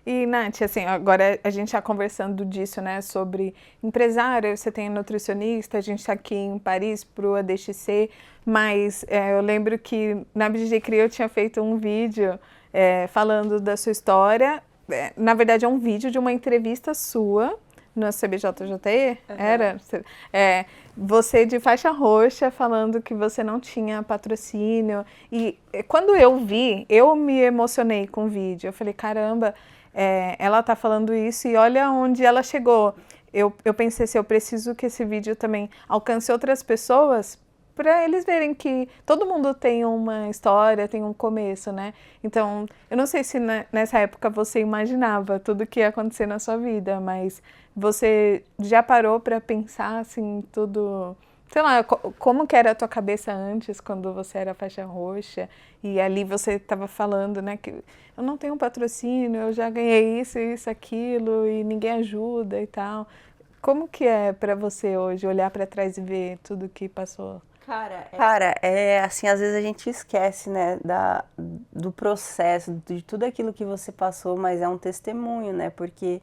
E, Nath, assim, agora a gente está conversando disso, né, sobre empresário, você tem nutricionista, a gente está aqui em Paris para o ADXC, mas eu lembro que na BJJ Cria eu tinha feito um vídeo falando da sua história, na verdade é um vídeo de uma entrevista sua no CBJJE, era? Você de faixa roxa falando que você não tinha patrocínio, e quando eu vi, eu me emocionei com o vídeo, eu falei, caramba, ela tá falando isso e olha onde ela chegou. Eu pensei assim, eu preciso que esse vídeo também alcance outras pessoas para eles verem que todo mundo tem uma história, tem um começo, né? Então, eu não sei se nessa época você imaginava tudo que ia acontecer na sua vida, mas você já parou para pensar assim, tudo, sei lá, como que era a tua cabeça antes, quando você era faixa roxa, e ali você estava falando, né, que eu não tenho patrocínio, eu já ganhei isso, isso, aquilo, e ninguém ajuda e tal. Como que é para você hoje olhar para trás e ver tudo que passou? Cara, assim, às vezes a gente esquece, né, do processo, de tudo aquilo que você passou, mas é um testemunho, né, porque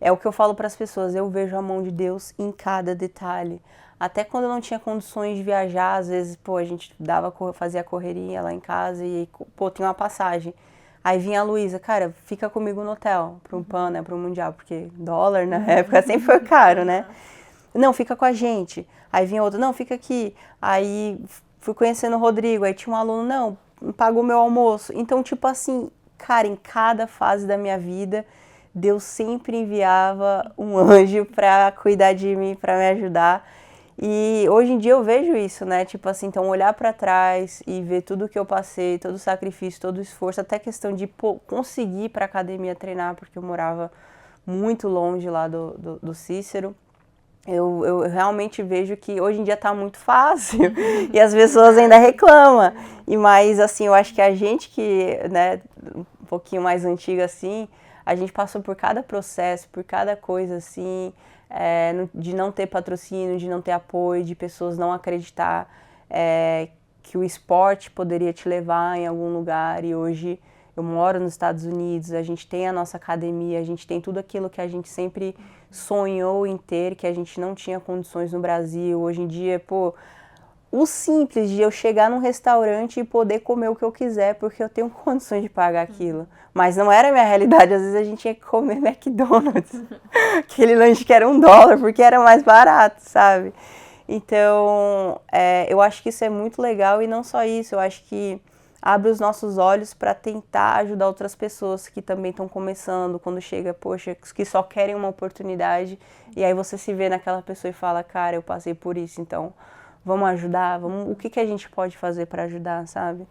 é o que eu falo para as pessoas, eu vejo a mão de Deus em cada detalhe. Até quando eu não tinha condições de viajar, às vezes, pô, a gente fazia a correria lá em casa e, pô, tinha uma passagem. Aí vinha a Luísa, cara, fica comigo no hotel, pro PAN, né, pro Mundial, porque dólar na época sempre foi caro, né? Não, fica com a gente. Aí vinha outro, não, fica aqui. Aí fui conhecendo o Rodrigo, aí tinha um aluno, não, pagou meu almoço. Então, tipo assim, cara, em cada fase da minha vida, Deus sempre enviava um anjo pra cuidar de mim, pra me ajudar. E hoje em dia eu vejo isso, né? Tipo assim, então olhar pra trás e ver tudo que eu passei, todo o sacrifício, todo o esforço, até questão de conseguir ir pra academia treinar, porque eu morava muito longe lá do Cícero. Eu realmente vejo que hoje em dia tá muito fácil e as pessoas ainda reclamam. Mas assim, eu acho que a gente que, né, um pouquinho mais antiga assim, a gente passou por cada processo, por cada coisa assim, de não ter patrocínio, de não ter apoio, de pessoas não acreditar que o esporte poderia te levar em algum lugar. E hoje eu moro nos Estados Unidos, a gente tem a nossa academia, a gente tem tudo aquilo que a gente sempre sonhou em ter, que a gente não tinha condições no Brasil. Hoje em dia, pô, o simples de eu chegar num restaurante e poder comer o que eu quiser, porque eu tenho condições de pagar aquilo. Mas não era a minha realidade, às vezes a gente tinha que comer McDonald's, aquele lanche que era $1, porque era mais barato, sabe? Então, eu acho que isso é muito legal e não só isso, eu acho que abre os nossos olhos para tentar ajudar outras pessoas que também estão começando, quando chega, poxa, que só querem uma oportunidade, e aí você se vê naquela pessoa e fala, cara, eu passei por isso, então vamos ajudar, o que a gente pode fazer para ajudar, sabe?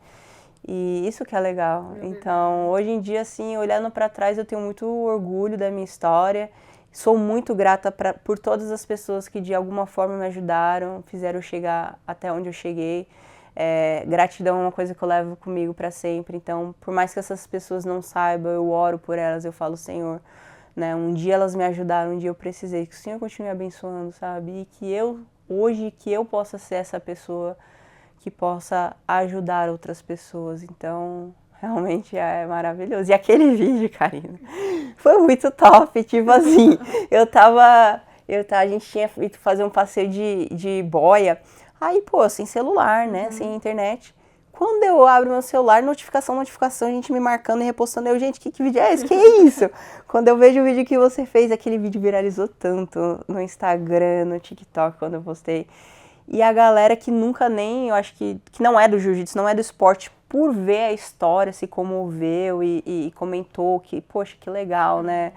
E isso que é legal. Então, hoje em dia, assim, olhando para trás, eu tenho muito orgulho da minha história. Sou muito grata por todas as pessoas que de alguma forma me ajudaram, fizeram eu chegar até onde eu cheguei. Gratidão é uma coisa que eu levo comigo para sempre. Então, por mais que essas pessoas não saibam, eu oro por elas, eu falo, Senhor, né, um dia elas me ajudaram, um dia eu precisei, que o Senhor continue abençoando, sabe? E que hoje, que eu possa ser essa pessoa que possa ajudar outras pessoas. Então, realmente é maravilhoso. E aquele vídeo, Karina, foi muito top. Tipo assim, a gente tinha ido fazer um passeio de boia. Aí, pô, sem celular, né? Sem internet. Quando eu abro meu celular, notificação, a gente me marcando e repostando. Eu, gente, que vídeo é esse? Que é isso? Quando eu vejo o vídeo que você fez, aquele vídeo viralizou tanto no Instagram, no TikTok, quando eu postei. E a galera que nunca nem, eu acho que não é do jiu-jitsu, não é do esporte, por ver a história, se comoveu e comentou que, poxa, que legal, né?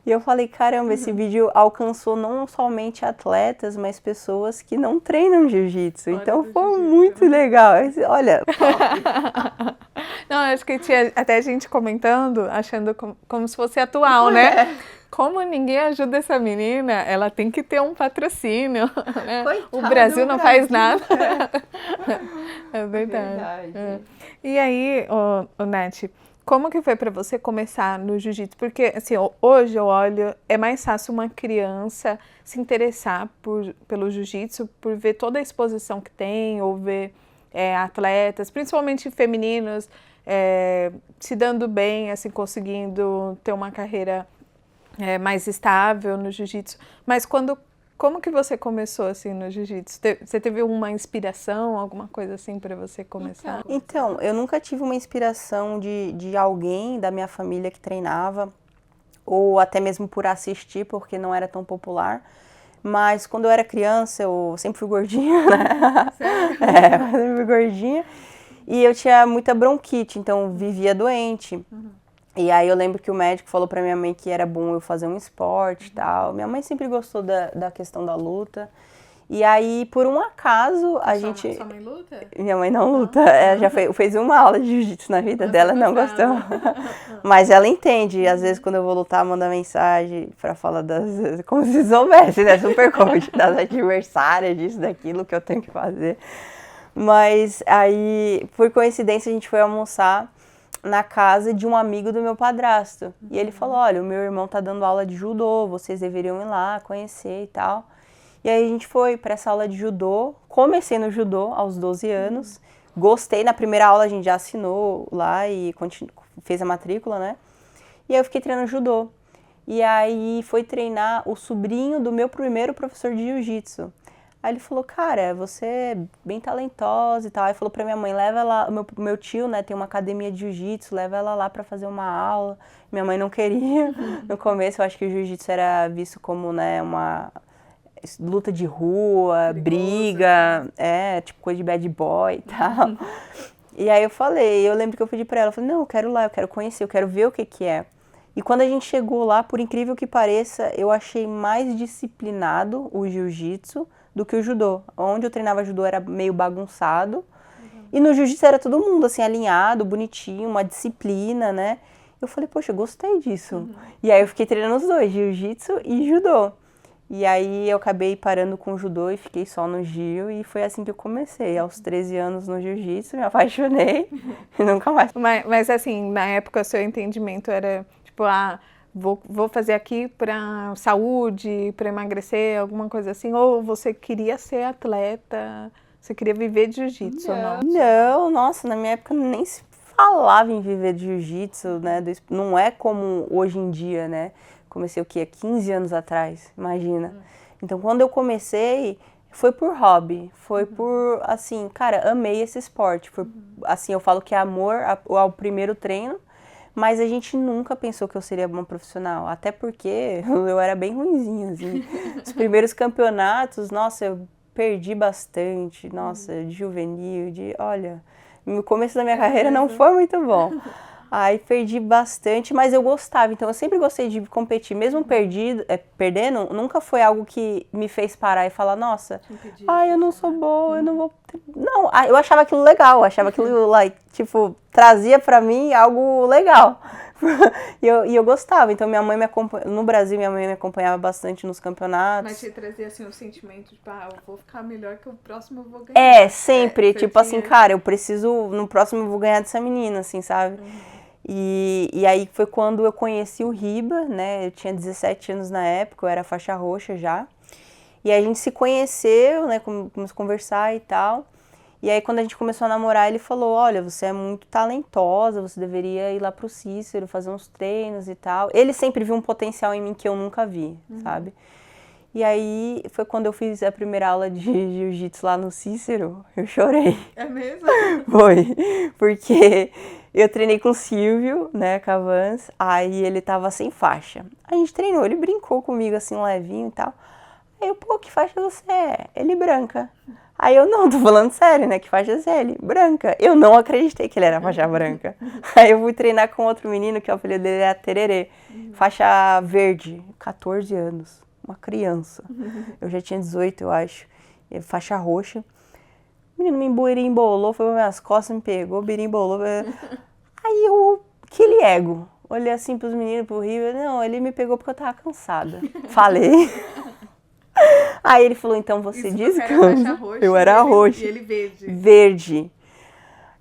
E eu falei, caramba, esse vídeo alcançou não somente atletas, mas pessoas que não treinam jiu-jitsu. Então foi muito legal. Olha, top. Não, acho que tinha até gente comentando, achando como se fosse atual, né? Como ninguém ajuda essa menina, ela tem que ter um patrocínio, né? O Brasil não faz nada. É verdade. E aí, Nath, como que foi para você começar no jiu-jitsu? Porque, assim, hoje eu olho, é mais fácil uma criança se interessar pelo jiu-jitsu, por ver toda a exposição que tem, ou ver atletas, principalmente femininos, se dando bem, assim, conseguindo ter uma carreira mais estável no jiu-jitsu. Mas como que você começou assim no jiu-jitsu? Você teve uma inspiração, alguma coisa assim para você começar? Então, eu nunca tive uma inspiração de alguém da minha família que treinava, ou até mesmo por assistir, porque não era tão popular. Mas quando eu era criança, eu sempre fui gordinha, né? Sério? Eu sempre fui gordinha. E eu tinha muita bronquite, então vivia doente. E aí eu lembro que o médico falou pra minha mãe que era bom eu fazer um esporte e tal. Minha mãe sempre gostou da questão da luta. E aí, por um acaso, Sua mãe luta? Minha mãe não luta. Ela já fez uma aula de jiu-jitsu na vida dela, não gostou. Mas ela entende. Às vezes, quando eu vou lutar, manda mensagem pra falar como se soubesse, né? Super coach, das adversárias, disso, daquilo que eu tenho que fazer. Mas aí, por coincidência, a gente foi almoçar na casa de um amigo do meu padrasto. E ele falou, olha, o meu irmão tá dando aula de judô, vocês deveriam ir lá conhecer e tal. E aí a gente foi para essa aula de judô, comecei no judô aos 12 anos, gostei, na primeira aula a gente já assinou lá e fez a matrícula, né? E aí eu fiquei treinando judô. E aí foi treinar o sobrinho do meu primeiro professor de jiu-jitsu. Aí ele falou, cara, você é bem talentosa e tal. Aí falou pra minha mãe, leva ela, meu tio, né, tem uma academia de jiu-jitsu, leva ela lá pra fazer uma aula. Minha mãe não queria. No começo eu acho que o jiu-jitsu era visto como, né, uma luta de rua, briga, tipo coisa de bad boy e tal. E aí eu lembro que eu pedi pra ela, eu falei, não, eu quero ir lá, eu quero conhecer, eu quero ver o que que é. E quando a gente chegou lá, por incrível que pareça, eu achei mais disciplinado o jiu-jitsu do que o judô. Onde eu treinava judô era meio bagunçado. E no jiu-jitsu era todo mundo assim, alinhado, bonitinho, uma disciplina, né? Eu falei, poxa, eu gostei disso. E aí eu fiquei treinando os dois, jiu-jitsu e judô. E aí eu acabei parando com o judô e fiquei só no jiu, e foi assim que eu comecei. Aos 13 anos no jiu-jitsu, me apaixonei e nunca mais. Mas assim, na época, seu entendimento era tipo, vou fazer aqui para saúde, para emagrecer, alguma coisa assim? Ou você queria ser atleta, você queria viver de jiu-jitsu ou não? Não, nossa, na minha época nem se falava em viver de jiu-jitsu, né? Não é como hoje em dia, né? Comecei o quê? 15 anos atrás, imagina. Então, quando eu comecei, foi por hobby, foi por, assim, cara, amei esse esporte. Foi, assim, eu falo que é amor ao primeiro treino, mas a gente nunca pensou que eu seria uma profissional, até porque eu era bem ruinzinha, assim. Os primeiros campeonatos, nossa, eu perdi bastante, nossa, de juvenil, olha, no começo da minha carreira não foi muito bom. Aí perdi bastante, mas eu gostava, então eu sempre gostei de competir, mesmo perdendo, nunca foi algo que me fez parar e falar, nossa, eu não sou boa, eu não vou... Não, eu achava aquilo legal, eu achava aquilo, tipo, trazia pra mim algo legal. E eu gostava, então minha mãe me acompanhava, no Brasil minha mãe me acompanhava bastante nos campeonatos. Mas você trazia assim o sentimento de, eu vou ficar melhor que o próximo eu vou ganhar. Sempre, tipo assim, cara, eu preciso, no próximo eu vou ganhar dessa menina, assim, sabe? E aí foi quando eu conheci o Riba, né? Eu tinha 17 anos na época, eu era faixa roxa já. E aí a gente se conheceu, né? Começamos a conversar e tal. E aí quando a gente começou a namorar, ele falou, olha, você é muito talentosa, você deveria ir lá pro Cícero, fazer uns treinos e tal. Ele sempre viu um potencial em mim que eu nunca vi, sabe? E aí foi quando eu fiz a primeira aula de jiu-jitsu lá no Cícero, eu chorei. É mesmo? Foi, porque eu treinei com o Silvio, né, Cavans, aí ele tava sem faixa. A gente treinou, ele brincou comigo assim, levinho e tal. Aí eu, pô, que faixa você é? Ele branca. Aí eu, não, tô falando sério, né, que faixa você é? Ele, branca. Eu não acreditei que ele era faixa branca. Aí eu fui treinar com outro menino, que o apelido dele era Tererê, faixa verde, 14 anos, uma criança. Eu já tinha 18, eu acho, faixa roxa. O menino me embolou, foi para minhas costas, me pegou, birimbolou. Aí eu, aquele ego, olhei assim pros meninos, pro Rio, não, ele me pegou porque eu tava cansada. Falei. Aí ele falou, então você descansa. Eu era roxa. E ele verde. Verde.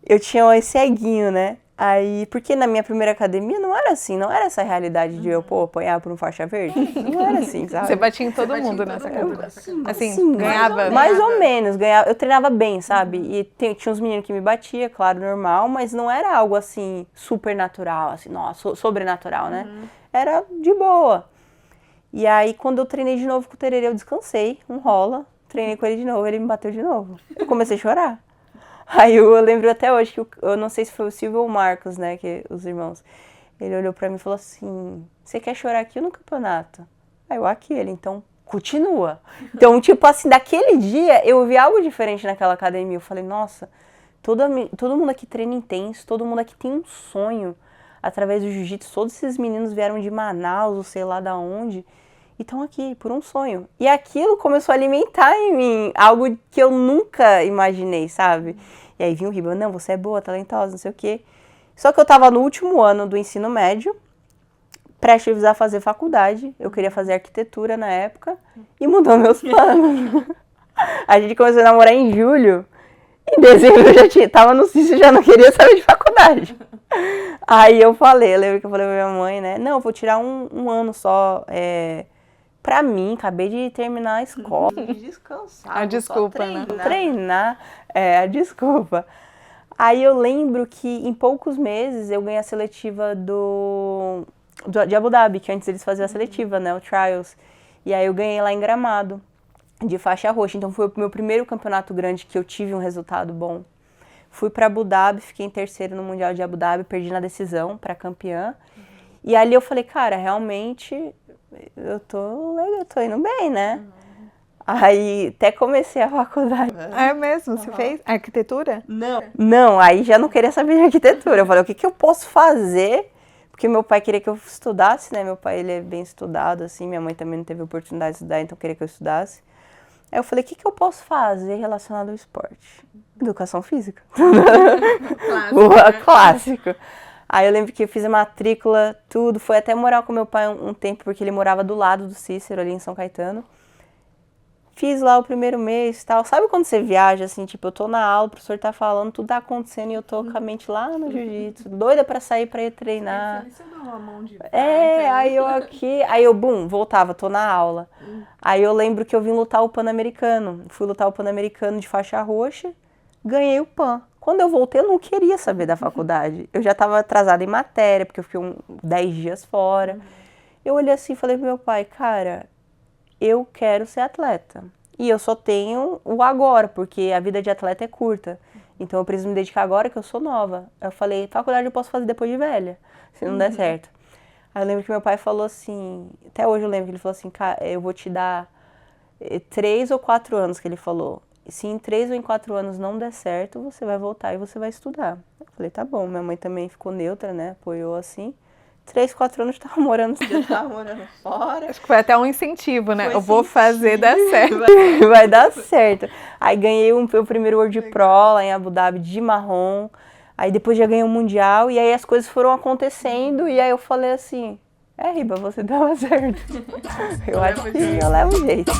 Eu tinha esse eguinho, né? Aí, porque na minha primeira academia não era assim, não era essa realidade de eu, pô, apanhar por um faixa verde. Não era assim, sabe? Você batia em todo mundo nessa academia? Assim, Sim, ganhava? mais ou menos, ganhava. Eu treinava bem, sabe? E tinha uns meninos que me batia, claro, normal, mas não era algo assim, super natural, assim, nossa, sobrenatural, né? Era de boa. E aí, quando eu treinei de novo com o Tererê, eu descansei, um rola, treinei com ele de novo, ele me bateu de novo. Eu comecei a chorar. Aí eu lembro até hoje que eu não sei se foi o Silvio ou o Marcos, né, que os irmãos. Ele olhou pra mim e falou assim: "Você quer chorar aqui ou no campeonato?" Aí eu, aqui, ele, então continua. Então, tipo assim, daquele dia eu vi algo diferente naquela academia. Eu falei, nossa, todo mundo aqui treina intenso, todo mundo aqui tem um sonho através do jiu-jitsu. Todos esses meninos vieram de Manaus, ou sei lá da onde, e estão aqui por um sonho. E aquilo começou a alimentar em mim algo que eu nunca imaginei, sabe? E aí vinha o Riba, não, você é boa, talentosa, não sei o quê. Só que eu tava no último ano do ensino médio, prestes a fazer faculdade. Eu queria fazer arquitetura na época e mudou meus planos. A gente começou a namorar em julho. Em dezembro eu já tava no CIS e já não queria saber de faculdade. Aí eu lembro que eu falei pra minha mãe, né? Não, eu vou tirar um ano só pra mim, acabei de terminar a escola. Descansar. A desculpa, né? Treinar, a desculpa. Aí eu lembro que em poucos meses eu ganhei a seletiva de Abu Dhabi, que antes eles faziam a seletiva, né? O Trials. E aí eu ganhei lá em Gramado, de faixa roxa. Então foi o meu primeiro campeonato grande que eu tive um resultado bom. Fui para Abu Dhabi, fiquei em terceiro no Mundial de Abu Dhabi, perdi na decisão para campeã. E ali eu falei, cara, realmente eu tô indo bem, né? Aí até comecei a faculdade. É mesmo? Você fez arquitetura? Não, aí já não queria saber de arquitetura. Eu falei, o que eu posso fazer? Porque meu pai queria que eu estudasse, né? Meu pai, ele é bem estudado, assim. Minha mãe também não teve oportunidade de estudar, então queria que eu estudasse. Aí eu falei, o que eu posso fazer relacionado ao esporte? Educação física. Clássico. Aí eu lembro que eu fiz a matrícula, tudo. Foi até morar com meu pai um tempo, porque ele morava do lado do Cícero, ali em São Caetano. Fiz lá o primeiro mês e tal. Sabe quando você viaja, assim, tipo, eu tô na aula, o professor tá falando, tudo tá acontecendo e eu tô com a mente lá no jiu-jitsu, doida pra sair pra ir treinar. Aí eu, voltava, tô na aula. Aí eu lembro que eu vim lutar o Pan-Americano. Fui lutar o Pan-Americano de faixa roxa, ganhei o Pan. Quando eu voltei, eu não queria saber da faculdade. Eu já tava atrasada em matéria, porque eu fiquei 10 dias fora. Eu olhei assim e falei pro meu pai, cara, eu quero ser atleta. E eu só tenho o agora, porque a vida de atleta é curta. Então eu preciso me dedicar agora que eu sou nova. Eu falei, faculdade eu posso fazer depois de velha, se não der certo. Aí eu lembro que meu pai falou assim, até hoje eu lembro que ele falou assim, cara, eu vou te dar 3 ou 4 anos, que ele falou. Se em 3 ou em 4 anos não der certo, você vai voltar e você vai estudar. Eu falei, tá bom. Minha mãe também ficou neutra, né, apoiou assim. 3, 4 anos eu tava morando fora. Acho que foi até um incentivo, né? Eu vou fazer dar certo. Vai dar certo. Aí ganhei o primeiro World Pro lá em Abu Dhabi de marrom. Aí depois já ganhei o Mundial. E aí as coisas foram acontecendo. E aí eu falei assim, Riba, você dava certo. Eu acho que eu levo jeito.